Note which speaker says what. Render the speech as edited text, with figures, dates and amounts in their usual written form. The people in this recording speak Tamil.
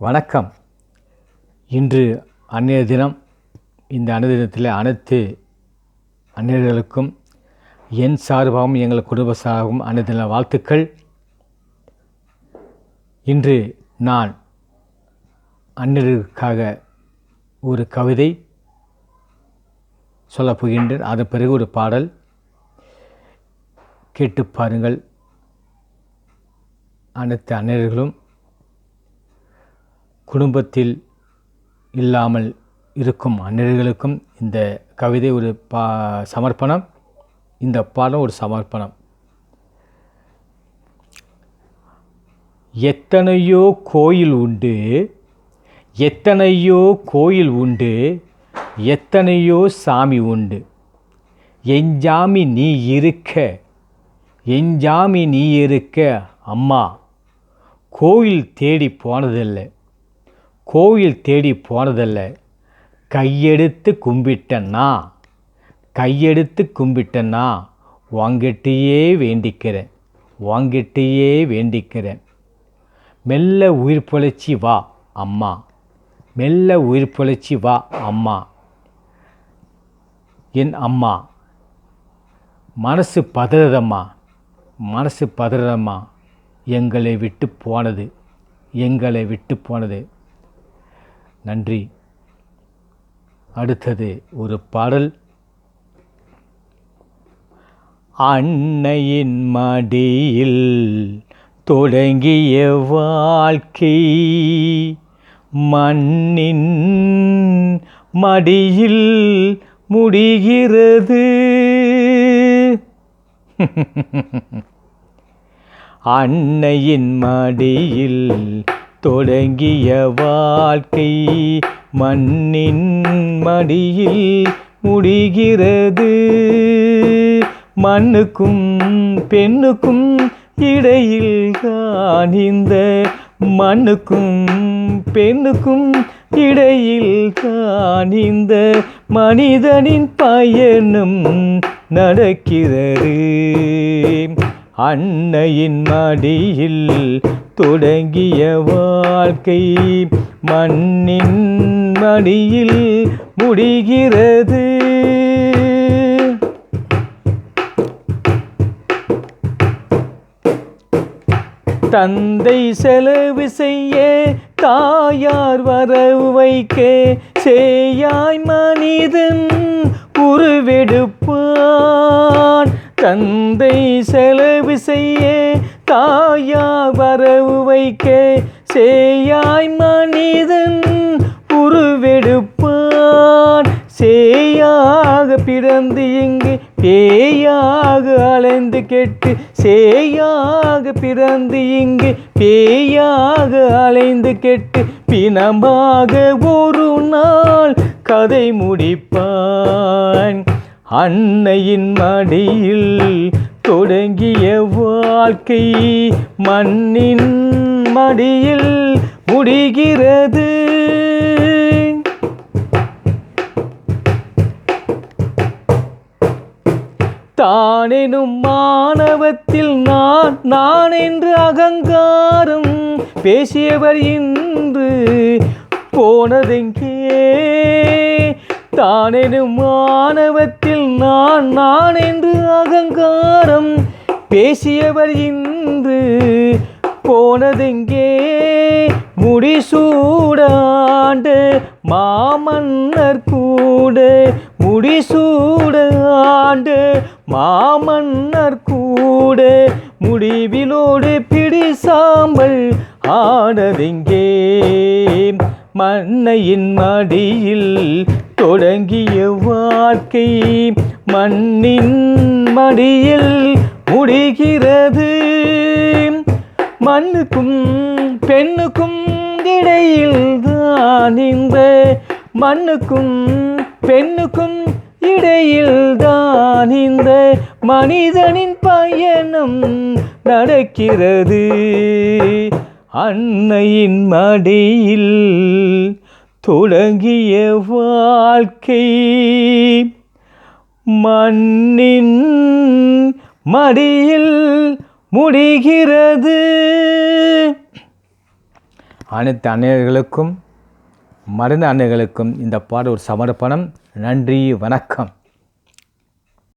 Speaker 1: வணக்கம். இன்று அன்னையர் தினம். இந்த அன்னையர் தினத்தில் அனைத்து அன்னையர்களுக்கும் என் சார்பாகவும் எங்கள் குடும்ப சார்பாகவும் அன்னையர் தின வாழ்த்துக்கள். இன்று நான் அன்னையர்களுக்காக ஒரு கவிதை சொல்லப் போகின்றேன். அதன் பிறகு ஒரு பாடல் கேட்டு பாருங்கள். அனைத்து அன்னையர்களும் குடும்பத்தில் இல்லாமல் இருக்கும் அன்னையர்களுக்கும் இந்த கவிதை ஒரு சமர்ப்பணம். இந்த பாடம் ஒரு சமர்ப்பணம். எத்தனையோ கோயில் உண்டு, எத்தனையோ கோயில் உண்டு, எத்தனையோ சாமி உண்டு. எஞ்சாமி நீ இருக்க, எஞ்சாமி நீ இருக்க அம்மா. கோயில் தேடி போனதில்லை, கோயில் தேடி போனதில்ல. கையெடுத்து கும்பிட்டன்னா, கையெடுத்து கும்பிட்டன்னா வாங்கிட்டே வேண்டிக்கிறேன், வாங்கிட்டே வேண்டிக்கிறேன். மெல்ல உயிர் பொழைச்சி வா அம்மா, மெல்ல உயிர் பொழைச்சி வா அம்மா. என் அம்மா மனசு பதறதம்மா, மனசு பதறதம்மா. எங்களை விட்டு போனது, எங்களை விட்டு போனது. நன்றி. அடுத்தது ஒரு பாடல். அன்னையின் மடியில் தொடங்கிய வாழ்க்கை மண்ணின் மடியில் முடிகிறது. அன்னையின் மடியில் தொடங்கிய வாழ்க்கை மண்ணின் மடியில் முடிகிறது. மண்ணுக்கும் பெண்ணுக்கும் இடையில் தான் இந்த, மண்ணுக்கும் பெண்ணுக்கும் இடையில் தான் இந்த மனிதனின் பயணம் நடக்கிறது. அன்னையின் மடியில் தொடங்கிய வாழ்க்கை மண்ணின் மடியில் முடிகிறது. தந்தை செலவு செய்ய, தாயார் வரவு வைக்க, சேயாய் மனிதன் உருவெடுப்பான். தந்தை செலவு செய்ய, தாயார் வரவு வைக்க, சேயாய் மனிதன் உருவெடுப்பான். சேயாக பிறந்து இங்கு பேயாக அலைந்து கெட்டு, சேயாக பிறந்து இங்கு பேயாக அலைந்து கெட்டு, பிணமாக ஒரு நாள் கதை முடிப்பான். அன்னையின் மடியில் தொடங்கிய வாழ்க்கை மண்ணின் மடியில் முடிகிறது. தானெனும் மானவத்தில் நான் நான் என்று அகங்காரம் பேசியவர் இன்று போனதெங்கே. தானெனும் மானவத்தில் நான் நான் என்று அகங்காரம் பேசியவர் இன்று போனதெங்கே. முடிசூடாண்ட மாமன்னர் கூட, முடிசூடாண்ட மாமன்னர் கூட, முடிவிலோடு பிடி சாம்பல் ஆனதெங்கே. மண்ணையின் மடியில் தொடங்கிய வாழ்க்கை மண்ணின் மடியில் முடிகிறது. மண்ணுக்கும் பெண்ணுக்கும் இடையில் தான் இந்த, மண்ணுக்கும் பெண்ணுக்கும் இடையில் தான் இந்த மனிதனின் பயணம் நடக்கிறது. அன்னையின் மடியில் தொடங்கிய வாழ்க்கை மண்ணின் மடியில் முடிகிறது. அனைத்து அன்னையர்களுக்கும் மருந்து அன்னைகளுக்கும் இந்த பாடல் ஒரு சமர்ப்பணம். நன்றி, வணக்கம்.